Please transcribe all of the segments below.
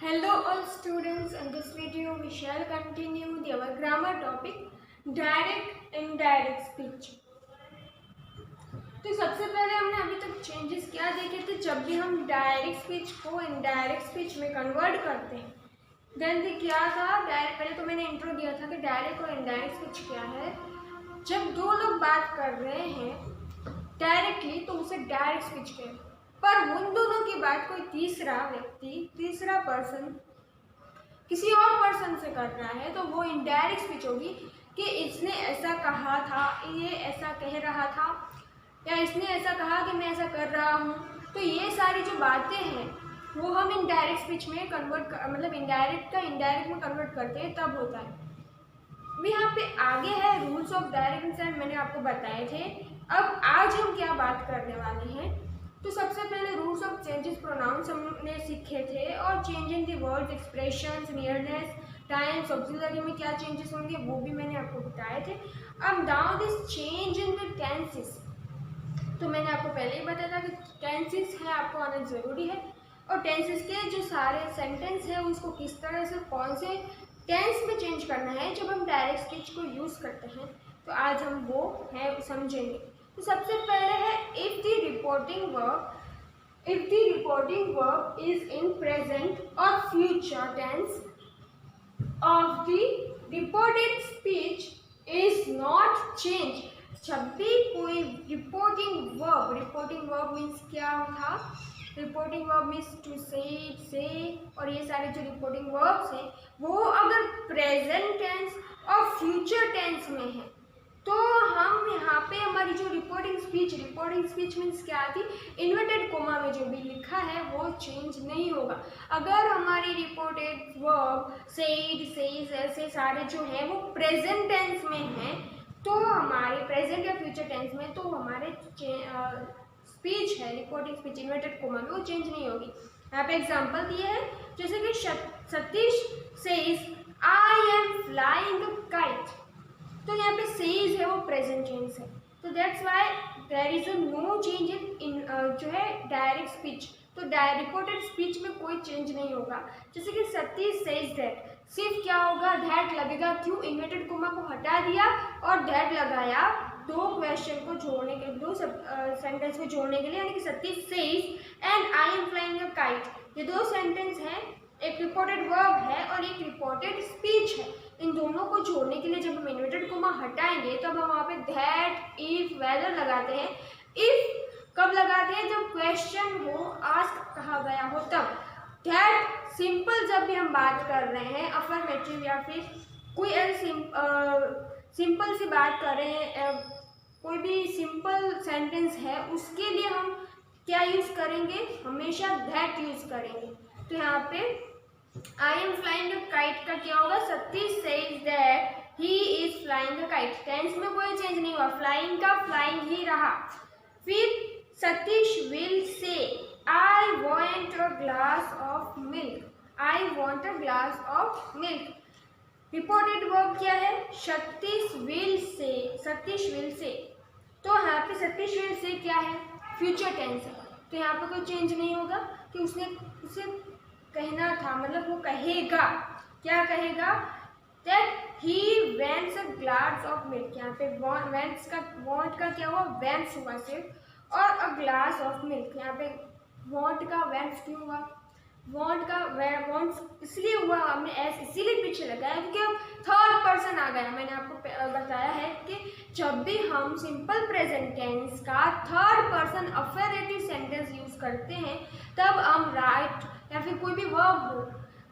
Hello all students, in this video we shall continue our grammar topic direct indirect speech। तो सबसे पहले हमने अभी तक चेंजेस क्या देखे थे। जब भी हम डायरेक्ट स्पीच को इनडायरेक्ट स्पीच में कन्वर्ट करते हैं देन भी क्या था। डायरेक्ट पहले तो मैंने इंट्रो दिया था कि डायरेक्ट और इनडायरेक्ट स्पीच क्या है। जब दो लोग बात कर रहे हैं डायरेक्टली तो उसे डायरेक्ट स्पीच कहते हैं, पर उन दोनों की बात कोई तीसरा व्यक्ति तीसरा पर्सन किसी और पर्सन से कर रहा है तो वो इनडायरेक्ट स्पीच होगी कि इसने ऐसा कहा था, ये ऐसा कह रहा था, या इसने ऐसा कहा कि मैं ऐसा कर रहा हूँ। तो ये सारी जो बातें हैं वो हम इनडायरेक्ट स्पीच में मतलब इनडायरेक्ट का इनडायरेक्ट में कन्वर्ट करते हैं तब होता है। अभी यहाँ पे आगे है रूल्स ऑफ डायरेक्ट इंसर्ट, मैंने आपको बताए थे। अब आज हम क्या बात करने वाले हैं, तो सबसे पहले रूल्स ऑफ चेंजेस प्रोनाउंस हमने सीखे थे और change in the words, expressions, nearness, times, auxiliary में क्या चेंजेस होंगे वो भी मैंने आपको बताए थे। अब now this change in the tenses, तो मैंने आपको पहले ही बताया था कि टेंसेस है आपको आना ज़रूरी है और टेंसेस के जो सारे सेंटेंस है उसको किस तरह से कौन से टेंस में चेंज करना है जब हम डायरेक्ट स्पीच को यूज़ करते हैं। तो आज हम वो है समझेंगे। तो सबसे पहले है if the reporting verb is in present और future tense of the reported speech is not change. जब भी कोई रिपोर्टिंग वर्ब मीन्स क्या था, रिपोर्टिंग वर्ब मीन्स टू से और ये सारे जो रिपोर्टिंग वर्ब्स हैं वो अगर प्रेजेंट टेंस और फ्यूचर टेंस में है तो हम यहाँ पे हमारी जो रिपोर्टिंग स्पीच मीन्स क्या थी, इन्वर्टेड कोमा में जो भी लिखा है वो चेंज नहीं होगा। अगर हमारी रिपोर्टेड वर्ब सेड, सेज ऐसे सारे जो है वो प्रेजेंट टेंस में हैं तो हमारे प्रेजेंट या फ्यूचर टेंस में तो हमारे स्पीच है रिपोर्टिंग स्पीच इन्वर्टेड कोमा में वो चेंज नहीं होगी। यहाँ पे एग्जांपल दिए हैं जैसे कि Satish says I am flying a kite, तो यहाँ पे सेज है वो प्रेजेंट टेंस है, तो that's why there is no change in जो है डायरेक्ट स्पीच। तो रिपोर्टेड स्पीच में कोई चेंज नहीं होगा। जैसे कि सतीश सेज दैट, सिर्फ क्या होगा दैट लगेगा, क्यों, इन्वर्टेड कोमा को हटा दिया और दैट लगाया दो क्वेश्चन को जोड़ने के दो सेंटेंस को जोड़ने के लिए, यानी कि Satish says and I am flying a kite, ये दो सेंटेंस हैं, एक रिपोर्टेड वर्ब है और एक रिपोर्टेड स्पीच है। इन दोनों को जोड़ने के लिए जब हम इन्वर्टेड कोमा हटाएंगे तब हम वहाँ पे दैट, इफ, वेदर लगाते हैं। इफ कब लगाते हैं, जब क्वेश्चन हो, आस्क कहा गया हो तब। दैट सिंपल जब भी हम बात कर रहे हैं अफर्मेटिव या फिर कोई ऐसी सिंपल सी बात कर रहे हैं, कोई भी सिंपल सेंटेंस है उसके लिए हम क्या यूज़ करेंगे, हमेशा दैट यूज़ करेंगे। तो यहाँ पे I am flying a kite का क्या होगा, Satish says that he is flying a kite, tense में कोई चेंज नहीं हुआ, फ्लाइंग का फ्लाइंग ही रहा। फिर Satish will say I want a glass of milk, I want a glass of milk, reported verb क्या है, सतीश विल से, तो यहाँ पे सतीश विल से क्या है, फ्यूचर टेंस है, तो यहाँ पे कोई चेंज नहीं होगा कि उसे कहना था, मतलब वो कहेगा, क्या कहेगा, that he vents a glass of milk, यहाँ पे वेंट्स का वांट का क्या हुआ, वेंट्स हुआ सिर्फ, और अ ग्लास ऑफ मिल्क, यहाँ पे वांट का वेंट्स क्यों हुआ, वांट का वांट्स इसलिए हुआ, हमने एस इसीलिए पीछे लगाया क्योंकि अब थर्ड पर्सन आ गया। मैंने आपको बताया है कि जब भी हम सिंपल प्रेजेंट टेंस का third person affirmative sentence use करते हैं तब हम राइट या फिर कोई भी वर्ब हो,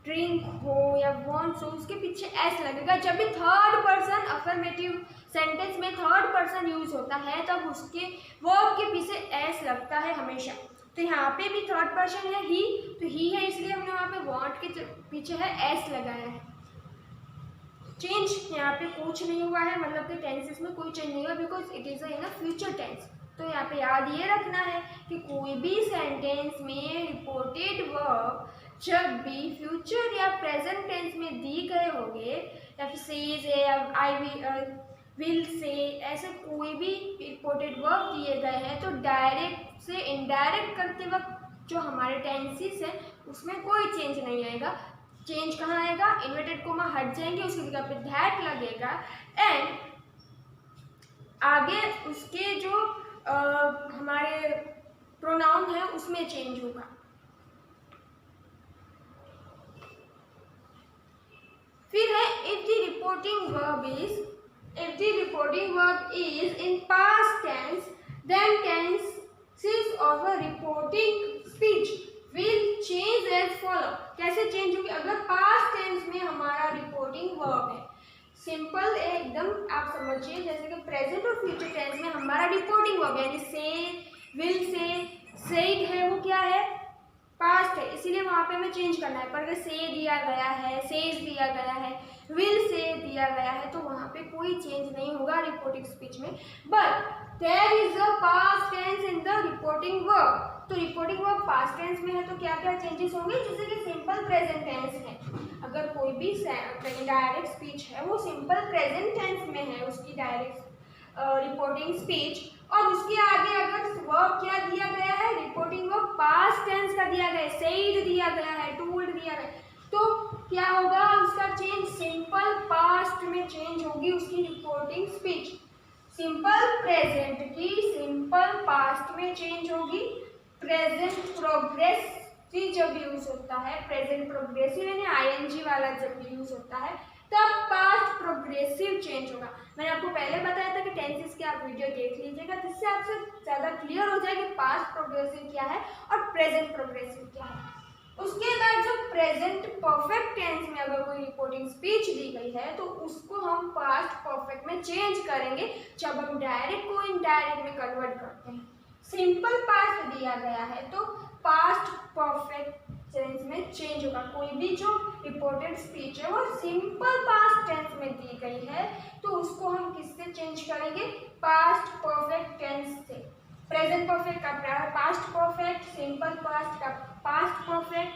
ड्रिंक हो या वांट्स हो, उसके पीछे एस लगेगा। जब भी थर्ड पर्सन अफर्मेटिव सेंटेंस में थर्ड पर्सन यूज होता है तब उसके वर्ब के पीछे एस लगता है हमेशा। तो यहाँ पे भी थर्ड पर्सन है ही, तो ही है इसलिए हमने वहाँ पे वांट के पीछे है एस लगाया है। चेंज यहाँ पे कुछ नहीं हुआ है, मतलब कि टेंसेस में कोई चेंज नहीं हुआ because it is in future tense. तो यहाँ पे याद ये रखना है कि कोई भी सेंटेंस में रिपोर्टेड वर्ब जब भी फ्यूचर या प्रेजेंट टेंस में दी गए होंगे या फिर सेज है या आई विल से, ऐसे कोई भी रिपोर्टेड वर्ब दिए गए हैं तो डायरेक्ट से इनडायरेक्ट करते वक्त जो हमारे टेंसेस है उसमें कोई चेंज नहीं आएगा। चेंज कहाँ आएगा, इन्वर्टेड कोमा हट जाएंगे, उसकी जगह पे दैट लगेगा एंड आगे उसके जो हमारे प्रोनाउन है उसमें चेंज होगा। फिर है if the reporting verb is in past tense then tenses of a reporting speech will change as follow. कैसे चेंज होगी, अगर पास्ट टेंस में हमारा रिपोर्टिंग वर्ब है, सिंपल एकदम आप समझिए, जैसे कि प्रेजेंट और फ्यूचर टेंस में हमारा रिपोर्टिंग वर्ब यानी से, विल से, सेड है वो क्या है, पास्ट है, इसीलिए वहाँ पे हमें चेंज करना है। पर अगर से दिया गया है, सेज दिया गया है, विल से दिया गया है तो वहाँ पे कोई चेंज नहीं होगा रिपोर्टिंग स्पीच में। But there is a past tense in the reporting verb, तो रिपोर्टिंग वर्ब पास्ट टेंस में है तो क्या क्या चेंजेस होंगे, जैसे कि सिंपल प्रेजेंट टेंस है, अगर कोई भी डायरेक्ट स्पीच है वो सिंपल प्रेजेंट टेंस में है उसकी डायरेक्ट रिपोर्टिंग स्पीच, और उसके आगे अगर वर्ब क्या दिया गया है, रिपोर्टिंग वर्ब पास्ट टेंस का दिया गया है, सेड दिया गया है, टोल्ड दिया गया है, तो क्या होगा उसका चेंज, सिंपल पास्ट में चेंज होगी उसकी रिपोर्टिंग स्पीच। सिंपल प्रेजेंट की सिंपल पास्ट में चेंज होगी। प्रेजेंट प्रोग्रेसिव जब यूज होता है, प्रेजेंट प्रोग्रेसिव यानी आईएनजी वाला जब यूज होता है तब पास्ट प्रोग्रेसिव चेंज होगा। मैंने आपको पहले बताया था कि टेंसेस की आप वीडियो देख लीजिएगा जिससे आपसे ज़्यादा क्लियर हो जाए कि पास्ट प्रोग्रेसिव क्या है और प्रेजेंट प्रोग्रेसिव क्या है। उसके बाद जो प्रेजेंट परफेक्ट टेंस में अगर कोई रिपोर्टिंग स्पीच दी गई है तो उसको हम पास्ट परफेक्ट में चेंज करेंगे जब हम डायरेक्ट को इनडायरेक्ट में कन्वर्ट करते हैं। सिंपल पास्ट दिया गया है तो पास्ट परफेक्ट टेंस में चेंज होगा। कोई भी जो रिपोर्टेड स्पीच है वो सिंपल पास्ट टेंस में दी गई है तो उसको हम किससे चेंज करेंगे, पास्ट परफेक्ट टेंस से। प्रेजेंट परफेक्ट का पास्ट परफेक्ट, सिंपल पास्ट का past perfect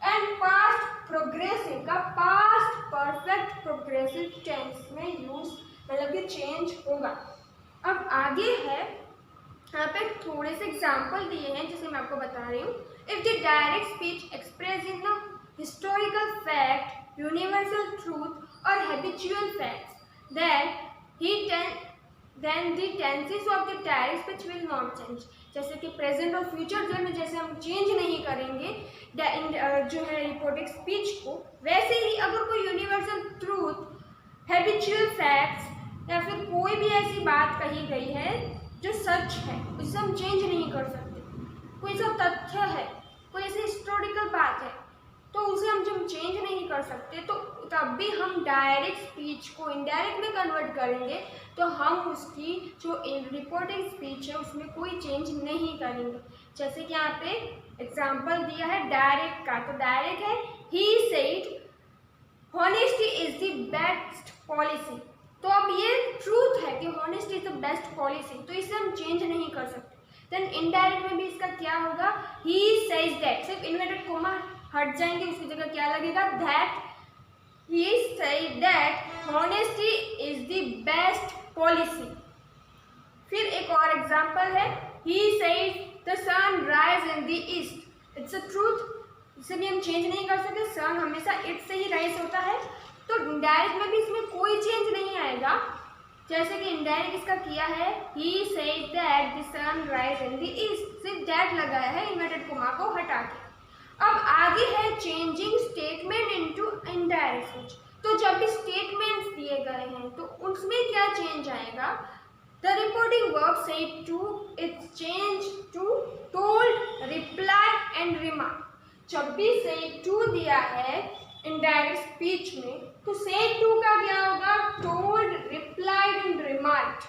and past progressive का पास्ट परफेक्ट प्रोग्रेसिव टेंस में यूज मतलब कि चेंज होगा। अब आगे है, यहाँ पे थोड़े से एग्जाम्पल दिए हैं जिसे मैं आपको बता रही हूँ। If the direct speech express in a historical fact, universal truth और habitual facts then the tenses of the direct speech will not change। जैसे कि प्रेजेंट और फ्यूचर में जैसे हम चेंज नहीं करेंगे जो है रिपोर्टेड स्पीच को, वैसे ही अगर कोई यूनिवर्सल ट्रूथ, हैबिचुअल फैक्ट्स या फिर कोई भी ऐसी बात कही गई है जो सच है उसे हम चेंज नहीं कर सकते। कोई ऐसा तथ्य है, कोई ऐसी हिस्टोरिकल बात है तो उसे हम जब चेंज नहीं कर सकते तो तब भी हम डायरेक्ट स्पीच को इनडायरेक्ट में कन्वर्ट करेंगे तो हम उसकी जो रिपोर्टिंग स्पीच है उसमें कोई चेंज नहीं करेंगे। जैसे कि यहाँ पे एग्जांपल दिया है डायरेक्ट का, तो डायरेक्ट है he said honesty is the best policy, तो अब ये ट्रूथ है कि honesty is the best policy तो इसे हम चेंज नहीं कर सकते। देन इनडायरेक्ट में भी इसका क्या होगा, ही सेज दैट, सिर्फ इन्वर्टेड कोमा हट जाएंगे उसकी जगह क्या लगेगा, that he said that honesty is the best policy। फिर एक और एग्जांपल है, he said the sun rise in the east, it's a truth, इसे भी हम चेंज नहीं कर सकते, सन हमेशा ईस्ट से ही राइज होता है तो इनडायरेक्ट में भी इसमें कोई चेंज नहीं आएगा। जैसे कि इनडायरेक्ट इसका किया है, he said that the sun rise in the east, सिर्फ दैट लगाया है इन्वर्टेड कोमा को हटा के। अब आगे है changing statement into indirect speech, तो जब भी स्टेटमेंट्स दिए गए हैं तो उसमें क्या चेंज आएगा, the reporting verb said to its change to told, reply and remark. जब भी सेड टू दिया है इनडायरेक्ट स्पीच में तो सेड टू का क्या होगा, टोल्ड, रिप्लाइड एंड रिमार्क्ड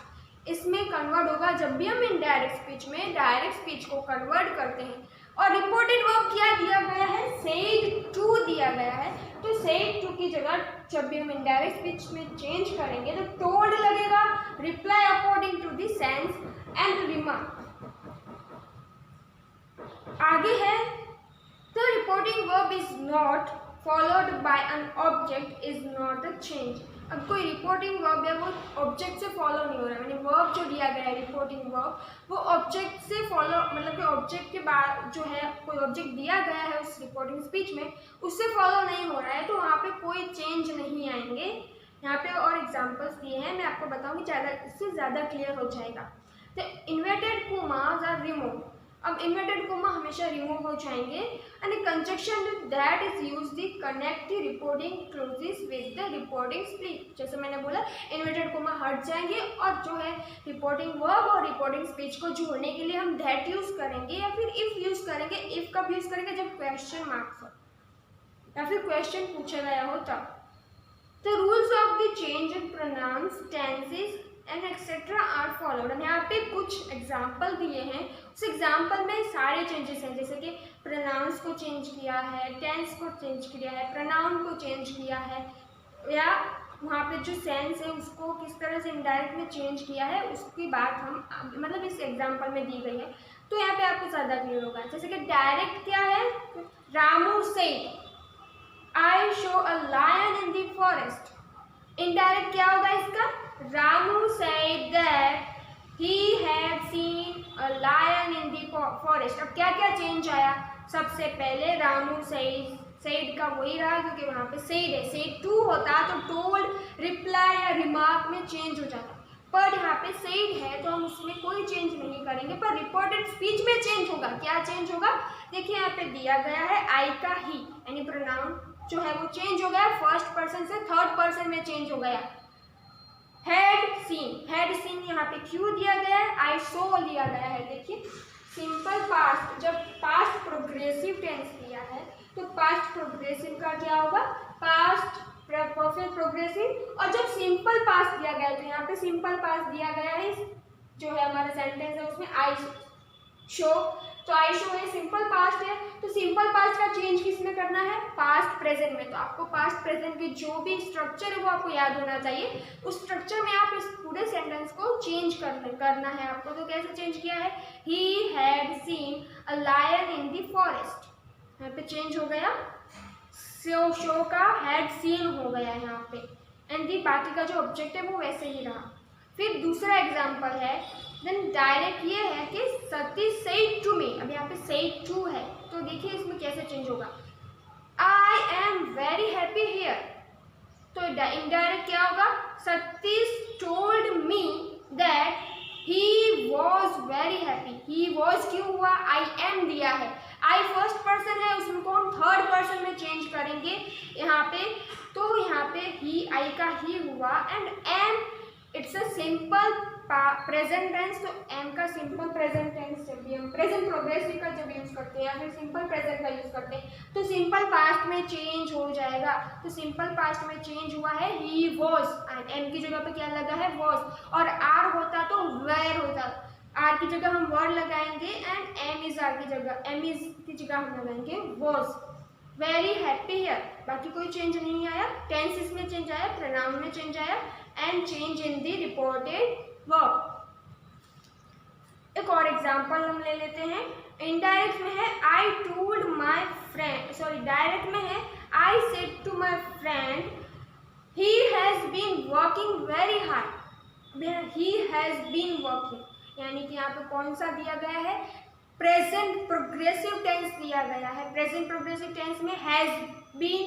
इसमें कन्वर्ट होगा जब भी हम इनडायरेक्ट स्पीच में डायरेक्ट स्पीच को कन्वर्ट करते हैं। और रिपोर्टेड वर्ब क्या दिया गया है, सेड टू दिया गया है तो सेड टू की जगह जब भी हम इनडायरेक्ट स्पीच में चेंज करेंगे तो टोल्ड लगेगा, reply according to the sense and remark. आगे है, the reporting verb is not followed by an object is not a change. अब कोई रिपोर्टिंग वर्ब है वो ऑब्जेक्ट से फॉलो नहीं हो रहा है, यानी वर्ब जो दिया गया है रिपोर्टिंग वर्ब वो ऑब्जेक्ट से फॉलो, मतलब कि ऑब्जेक्ट के बाद जो है कोई ऑब्जेक्ट दिया गया है उस रिपोर्टिंग स्पीच में उससे फॉलो नहीं हो रहा है, तो वहाँ पे कोई चेंज नहीं आएंगे। यहाँ पे और एग्जांपल्स दिए हैं, मैं आपको बताऊंगी, ज़्यादा इससे ज़्यादा क्लियर हो जाएगा। तो इन्वर्टेड कोमास आर रिमूव, अब इन्वर्टेड कोमा हमेशा रिमूव हो जाएंगे, and conjunction that is use the connect reporting clauses with the reporting speech. जैसे मैंने बोला इन्वर्टेड कोमा हट जाएंगे और जो है रिपोर्टिंग वर्ब और रिपोर्टिंग स्पीच को जोड़ने के लिए हम दैट यूज करेंगे या फिर इफ यूज करेंगे। इफ कब यूज करेंगे? जब क्वेश्चन मार्क्स हो या फिर क्वेश्चन पूछा गया हो तब। The rules of the change in pronouns, tenses and etc. are followed। और यहाँ पे कुछ एग्जाम्पल दिए हैं, उस एग्जाम्पल में सारे चेंजेस हैं, जैसे कि प्रोनाउंस को चेंज किया है, टेंस को चेंज किया है, प्रोनाउन को चेंज किया है, या वहाँ पे जो सेंस है उसको किस तरह से इनडायरेक्ट में चेंज किया है उसकी बात हम मतलब इस एग्जाम्पल में दी गई है। तो यहाँ पे आपको ज़्यादा क्लियर होगा। जैसे कि डायरेक्ट क्या है? Ramu said I show a lion in the forest। Indirect क्या होगा इसका? Ramu said that he had seen a lion in the forest। अब क्या क्या चेंज आया? सबसे पहले रामू said का वही रहा क्योंकि वहाँ पे said है, said to होता तो told, reply या remark में चेंज हो जाता, पर यहाँ पे said है तो हम उसमें कोई चेंज नहीं करेंगे, पर रिपोर्टेड स्पीच में चेंज होगा। क्या चेंज होगा? देखिए यहाँ पे दिया गया है I का he, यानी प्रोनाउन जो है वो चेंज हो गया, फर्स्ट पर्सन से थर्ड पर्सन में चेंज हो गया। हैड सीन यहाँ पे क्यों दिया गया है? आई सो लिया गया है। देखिए सिंपल पास्ट, जब पास्ट प्रोग्रेसिव टेंस दिया है तो पास्ट प्रोग्रेसिव का क्या होगा? Past perfect progressive. और जब सिंपल पास्ट दिया गया तो यहाँ पे सिंपल पास्ट दिया गया है, जो है हमारा सेंटेंस है उसमें आई शो, तो आई शो है सिंपल पास्ट है, तो सिंपल पास्ट का चेंज किस में करना है? पास्ट प्रेजेंट में। तो आपको पास्ट प्रेजेंट के जो भी स्ट्रक्चर है वो आपको याद होना चाहिए, उस स्ट्रक्चर में आप इस पूरे सेंटेंस को चेंज करना है आपको। तो कैसे चेंज किया है? He had seen a lion in the forest, यहाँ पे चेंज हो गया, शो का हैड सीन हो गया यहाँ पे, एंड दी बाकी का जो ऑब्जेक्ट है वो वैसे ही रहा। फिर दूसरा एग्जाम्पल है, देन डायरेक्ट ये है कि सतीश सेड टू मी, अब यहाँ पे सेड टू है तो देखिए इसमें कैसे चेंज होगा? I am very happy here, तो इनडायरेक्ट क्या होगा? Satish told me that he was very happy. He was क्यों हुआ? आई एम दिया है, आई फर्स्ट पर्सन है उसको हम थर्ड पर्सन में चेंज करेंगे यहाँ पे, तो यहाँ पे ही आई का ही हुआ, and am it's a simple present tense, तो एम का सिंपल प्रेजेंट टेंस जब भी हम प्रेजेंट प्रोग्रेसिव का जब यूज करते हैं या फिर सिंपल प्रेजेंट का यूज करते हैं तो सिंपल पास्ट में चेंज हो जाएगा। तो सिंपल पास्ट में चेंज हुआ है ही वॉज, एम की जगह पे क्या लगा है? वॉज, और आर होता तो वेयर होता, आर की जगह हम वर्ड लगाएंगे एंड एम इज आर की जगह, एम इज की जगह हम लगाएंगे वॉज। वेरी हैप्पी हियर, बाकी कोई चेंज नहीं आया, टेंसेस में चेंज आया, प्रोनाउन में चेंज आया, and change in the reported verb. एक और एग्जांपल हम ले लेते हैं। इनडायरेक्ट में है I told my friend, sorry direct में है I said to my friend he has been working very hard. He has been working, यानी कि यहाँ पे कौन सा दिया गया है? प्रेजेंट प्रोग्रेसिव टेंस दिया गया है। प्रेजेंट प्रोग्रेसिव टेंस में has been,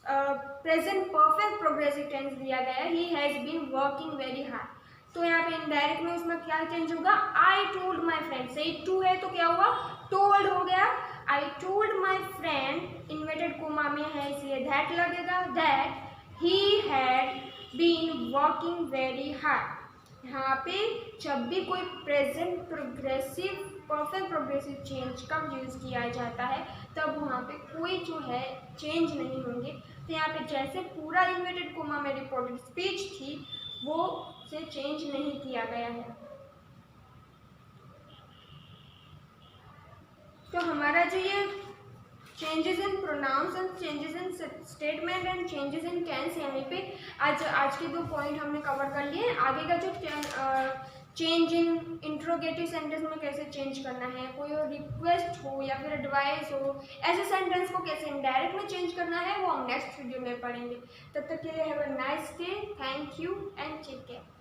present perfect progressive tense दिया गया है, he has been working very hard. तो यहाँ पे इनडायरेक्ट में उसमें क्या चेंज होगा? I told my friend, said to है तो क्या हुआ? टोल्ड हो गया। I told my friend, inverted comma में है इसलिए दैट लगेगा, that he had been working very hard. यहाँ पे जब भी कोई present progressive perfect progressive change कब यूज किया जाता है तब वहाँ पे कोई जो है चेंज नहीं होंगे। तो यहाँ पे जैसे पूरा इन्वर्टेड कोमा में रिपोर्टेड स्पीच थी वो से चेंज नहीं किया गया है। तो हमारा जो ये changes in pronouns and changes in statement and changes in tense, यहाँ पे आज के 2 पॉइंट हमने कवर कर लिए। आगे का जो चेंज इन इंट्रोगेटिव सेंटेंस में कैसे चेंज करना है, कोई और रिक्वेस्ट हो या फिर एडवाइस हो, ऐसे सेंटेंस को कैसे इनडायरेक्ट में चेंज करना है वो हम नेक्स्ट वीडियो में पढ़ेंगे। तब तक के लिए have a nice day, thank you and take care.